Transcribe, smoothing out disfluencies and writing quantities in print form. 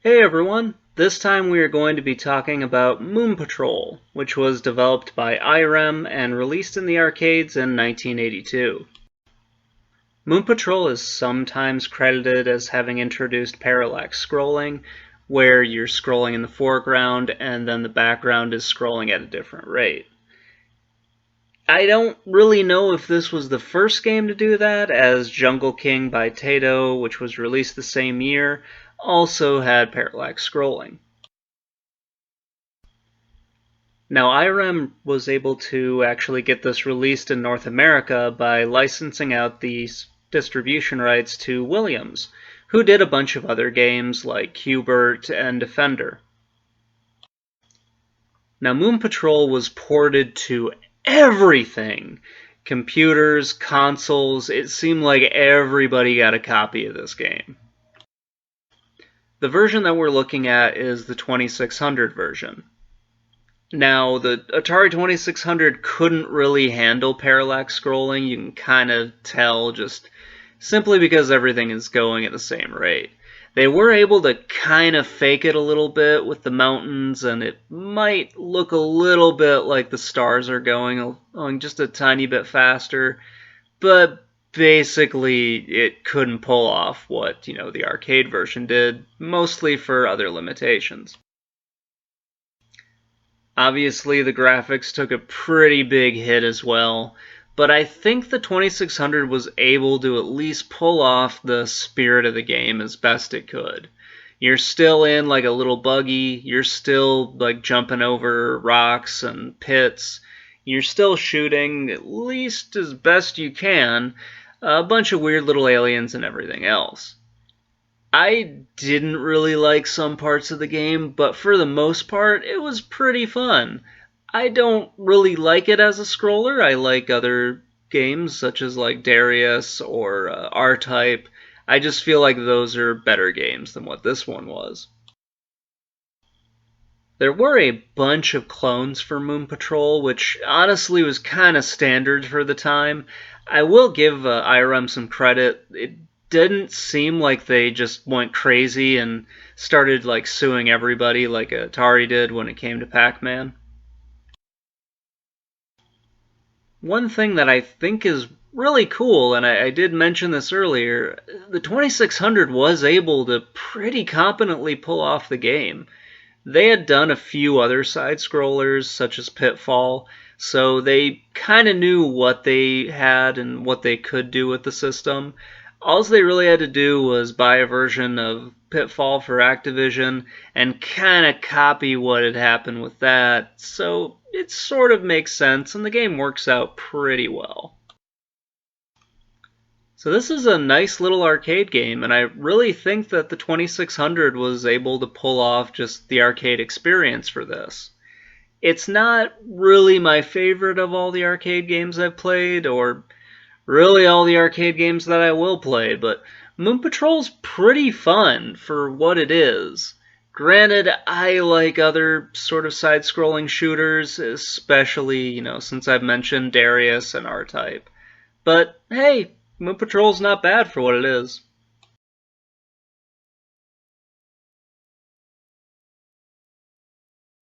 Hey everyone! This time we are going to be talking about Moon Patrol, which was developed by Irem and released in the arcades in 1982. Moon Patrol is sometimes credited as having introduced parallax scrolling, where you're scrolling in the foreground and then the background is scrolling at a different rate. I don't really know if this was the first game to do that, as Jungle King by Taito, which was released the same year, also had parallax scrolling. Now, Irem was able to actually get this released in North America by licensing out these distribution rights to Williams, who did a bunch of other games like Hubert and Defender. Now, Moon Patrol was ported to everything. Computers, consoles, it seemed like everybody got a copy of this game. The version that we're looking at is the 2600 version. Now, the Atari 2600 couldn't really handle parallax scrolling. You can kind of tell just simply because everything is going at the same rate. They were able to kind of fake it a little bit with the mountains, and it might look a little bit like the stars are going just a tiny bit faster, but basically it couldn't pull off what, the arcade version did, mostly for other limitations. Obviously, the graphics took a pretty big hit as well, but I think the 2600 was able to at least pull off the spirit of the game as best it could. You're still in like a little buggy, you're still like jumping over rocks and pits, you're still shooting, at least as best you can, a bunch of weird little aliens and everything else. I didn't really like some parts of the game, but for the most part, it was pretty fun. I don't really like it as a scroller. I like other games, such as like Darius or R-Type. I just feel like those are better games than what this one was. There were a bunch of clones for Moon Patrol, which honestly was kind of standard for the time. I will give Irem some credit. It didn't seem like they just went crazy and started like suing everybody like Atari did when it came to Pac-Man. One thing that I think is really cool, and I did mention this earlier, the 2600 was able to pretty competently pull off the game. They had done a few other side-scrollers, such as Pitfall, so they kind of knew what they had and what they could do with the system. All they really had to do was buy a version of Pitfall for Activision and kind of copy what had happened with that, so it sort of makes sense and the game works out pretty well. So this is a nice little arcade game, and I really think that the 2600 was able to pull off just the arcade experience for this. It's not really my favorite of all the arcade games I've played, or really all the arcade games that I will play, but Moon Patrol's pretty fun for what it is. Granted, I like other sort of side-scrolling shooters, especially, since I've mentioned Darius and R-Type. But hey, Moon Patrol's not bad for what it is.